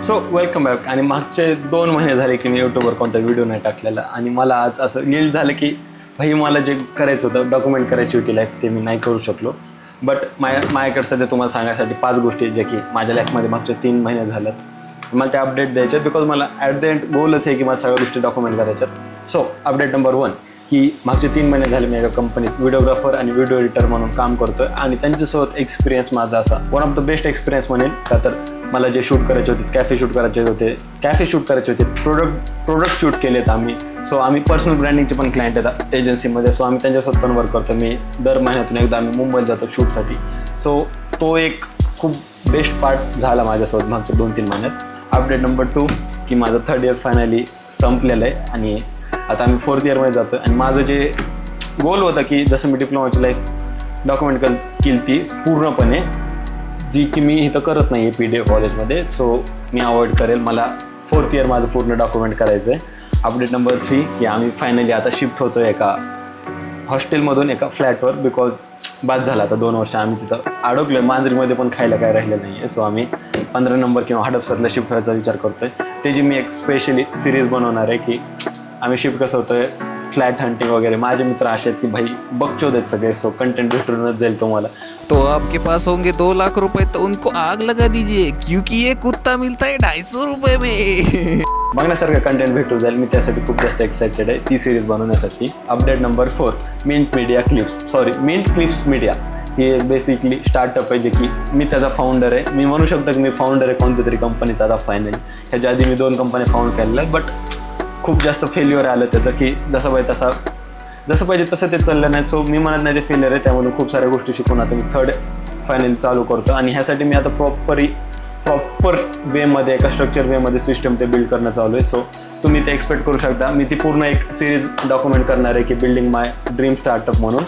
So welcome back. आणि मागचे 2 महिने झाले की मी यूट्यूबवर कोणता व्हिडिओ नाही टाकलेला आणि मला आज असं गिल्ट झालं की भाई मला जे करायचं होतं, डॉक्युमेंट करायची होती लाईफ, ते मी नाही करू शकलो. बट माझ्याकडे सध्या तुम्हाला सांगण्यासाठी 5 गोष्टी ज्या की माझ्या लाईफमध्ये मागच्या 3 महिने झाल्यात. मला त्या अपडेट द्यायच्यात बिकॉज मला ॲट द एंड गोलच आहे की मला सगळ्या गोष्टी डॉक्युमेंट करायच्यात. सो अपडेट नंबर 1 की मागचे 3 महिने झाले मी एका कंपनीत व्हिडिओग्राफर आणि व्हिडिओ एडिटर म्हणून काम करतोय आणि त्यांच्यासोबत एक्सपिरियन्स माझा असा one of the best experience म्हणेल. का तर मला जे शूट करायचे होते, कॅफे शूट करायचे होते, प्रोडक्ट शूट केलेत आम्ही. सो आम्ही पर्सनल ब्रँडिंगचे पण क्लायंट आहेत एजन्सीमध्ये. सो आम्ही त्यांच्यासोबत पण वर्क करतो. मी दर महिन्यातून एकदा आम्ही मुंबईत जातो शूटसाठी. सो तो एक खूप बेस्ट पार्ट झाला माझ्यासोबत मागच्या 2-3 महिन्यात. अपडेट नंबर 2 की माझं 3rd इयर फायनली संपलेलं आहे आणि आता आम्ही 4th इयरमध्ये जातो. आणि माझं जे गोल होतं की जसं मी डिप्लोमाची लाईफ डॉक्युमेंट केली ती पूर्णपणे, जी की मी इथं करत नाही आहे PDF कॉलेजमध्ये. सो मी अवॉइड करेल. मला 4th इयर माझं पूर्ण डॉक्युमेंट करायचं आहे. अपडेट नंबर 3 की आम्ही फायनली आता शिफ्ट होतो एका हॉस्टेलमधून एका फ्लॅटवर. बिकॉज बाद झाला आता 2 वर्ष आम्ही तिथं अडकलो आहे. मांजरीमध्ये पण खायला काय राहिलं नाही आहे. सो आम्ही 15 नंबर किंवा हडपसरला शिफ्ट व्हायचा विचार करतो आहे. त्याची मी एक स्पेशली सिरीज बनवणार आहे की आम्ही शिफ्ट कसं होतं आहे, फ्लॅट हंटिंग वगैरे. माझे मित्र असे आहेत की भाई बकचोद आहेत सगळे. सो कंटेंट भेटूनच जाईल तुम्हाला. तो आपके पास होंगे 2 लाख रुपए तो उनको आग लगा दीजिए, क्योंकि ये कुत्ता मिलता है 250 रुपए में. बघण्यासारखं कंटेंट भेटून जाईल. मी त्यासाठी खूप जास्त एक्साइटेड आहे ती सिरीज बनवण्यासाठी. Update number 4 Mint Clips Media ही बेसिकली स्टार्टअप आहे जे की मी त्याचा फाउंडर आहे. मी म्हणू शकतो की मी फाउंडर आहे कोणत्या तरी कंपनीचा आता फायनली. ह्याच्या आधी मी 2 कंपन्या फाउंड केलेल्या आहेत. बट खूप जास्त फेल्युअर आलं त्याचं की जसं पाहिजे तसं ते चाललं नाही. सो मी म्हणत नाही ते फेल्युअर आहे. त्यामधून खूप साऱ्या गोष्टी शिकून आता मी 3rd फायनली चालू करतो. आणि ह्यासाठी मी आता प्रॉपर वेमध्ये एका स्ट्रक्चर वेमध्ये सिस्टम ते बिल्ड करणं चालू आहे. सो तुम्ही ते एक्सपेक्ट करू शकता. मी ती पूर्ण एक सिरीज डॉक्युमेंट करणार आहे की बिल्डिंग माय ड्रीम स्टार्टअप म्हणून.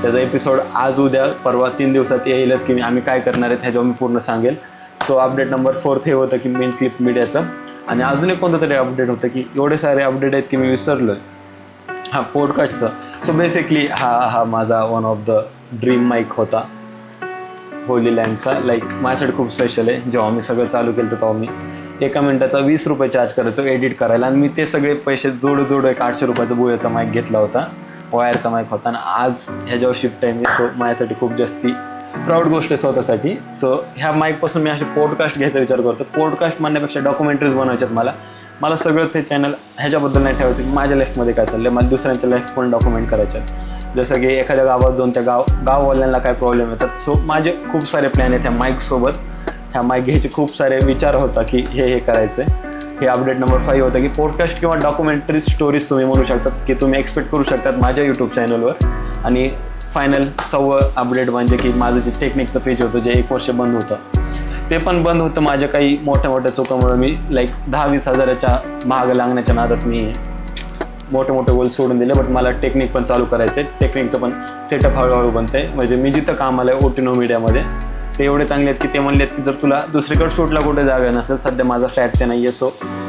त्याचा एपिसोड आज उद्या परवा 3 दिवसात येईलच की आम्ही काय करणार आहे ह्याच्यावर मी पूर्ण सांगेल. सो अपडेट नंबर 4 हे होतं की मिंट क्लिप मीडियाचं. आणि अजून एक कोणतं तरी अपडेट होतं की एवढे सारे अपडेट आहेत की मी विसरलो आहे. हां, पॉडकास्टचं. सो बेसिकली हा माझा वन ऑफ द ड्रीम माईक होता होली लँडचा. लाईक माझ्यासाठी खूप स्पेशल आहे. जेव्हा मी सगळं चालू केलं तेव्हा मी 1 मिनिटाचा 20 रुपये चार्ज करायचो एडिट करायला. आणि मी ते सगळे पैसे जोडू एक 800 रुपयाचा बोयाचा माईक घेतला होता, वायरचा माईक होता. आणि आज ह्याच्यावर शिफ्ट आहे मी. सो माझ्यासाठी खूप जास्ती प्राऊड गोष्ट आहे स्वतःसाठी. सो ह्या माईकपासून मी असे पॉडकास्ट घ्यायचा विचार करतो. पॉडकास्ट म्हणण्यापेक्षा डॉक्युमेंटरीज बनवायच्यात मला सगळंच हे चॅनल ह्याच्याबद्दल नाही ठेवायचं की माझ्या लाईफमध्ये काय चाललं आहे. मला दुसऱ्यांच्या लाईफ पण डॉक्युमेंट करायच्यात. जसं की एखाद्या गावात जाऊन त्या गाववाल्यांना काय प्रॉब्लेम येतात. सो माझे खूप सारे प्लॅन आहेत ह्या माईकसोबत. ह्या माईक घ्यायचे खूप सारे विचार होता की हे करायचं आहे. हे अपडेट नंबर 5 होतं की पॉडकास्ट किंवा डॉक्युमेंटरी स्टोरीज तुम्ही म्हणू शकतात की तुम्ही एक्सपेक्ट करू शकतात माझ्या यूट्यूब चॅनलवर. आणि फायनल 6वं अपडेट म्हणजे की माझं जे टेक्निकचं पेज होतं जे 1 वर्ष बंद होतं, ते पण बंद होतं माझ्या काही मोठ्या चुकामुळे. मी लाईक 10-20 हजाराच्या महाग लागण्याच्या नादात मी मोठे गोल सोडून दिले. बट मला टेक्निक पण चालू करायचं आहे. टेक्निकचं पण सेटअप हळूहळू बनतं आहे. म्हणजे मी जिथं काम आलं आहे ओटिनो मीडियामध्ये ते एवढे चांगले आहेत की ते म्हणले आहेत की जर तुला दुसरीकडे शूटला कुठे जागा नसेल, सध्या माझा फ्लॅट ते नाही आहे. सो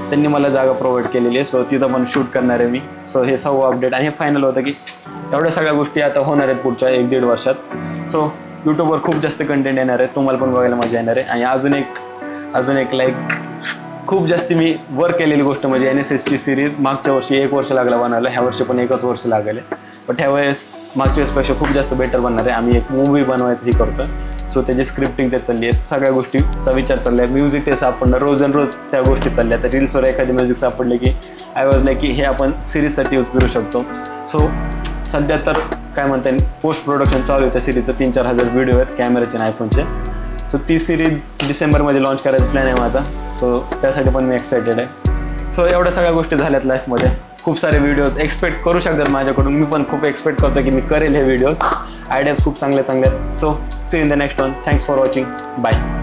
त्यांनी मला जागा प्रोव्हाइड केलेली आहे. सो तिथं पण शूट करणार आहे मी. सो हे 6वं अपडेट. आणि हे फायनल होतं की एवढ्या सगळ्या गोष्टी आता होणार आहेत पुढच्या 1-1.5 वर्षात. सो यूट्यूबवर खूप जास्त कंटेंट येणार आहे. तुम्हाला पण बघायला मजा येणार आहे. आणि अजून एक लाईक खूप जास्त मी वर्क केलेली गोष्ट म्हणजे NSSची सिरीज. मागच्या वर्षी 1 वर्ष लागला बनायला, ह्या वर्षी पण 1च वर्ष लागेल. बट ह्या वेळेस मागच्या वेळेसपेक्षा खूप जास्त बेटर बनणार आहे. आम्ही एक मूवी बनवायचं हे करतो. सो त्याची स्क्रिप्टिंग ते चालली आहे. सगळ्या गोष्टीचा विचार चालला आहे. म्युझिक ते सापडणं रोज त्या गोष्टी चालल्या. तर रील्सवर एखादी म्युझिक सापडले की आय वॉज लाईक की हे आपण सिरीजसाठी यूज करू शकतो. सो सध्या तर काय म्हणता येईल पोस्ट प्रोडक्शन चालू आहे त्या सिरीजचं. 3-4 हजार व्हिडिओ आहेत कॅमेऱ्याचे आणि आयफोनचे. सो ती सिरीज डिसेंबरमध्ये लॉन्च करायचा प्लॅन आहे माझा. सो त्यासाठी पण मी एक्सायटेड आहे. सो एवढ्या सगळ्या गोष्टी झाल्यात लाईफमध्ये. खूप सारे व्हिडिओज एक्सपेक्ट करू शकतात माझ्याकडून. मी पण खूप एक्सपेक्ट करतो की मी करेल हे व्हिडिओज. आयडियाज खूप चांगल्या आहेत. So see in the next one. Thanks for watching. Bye.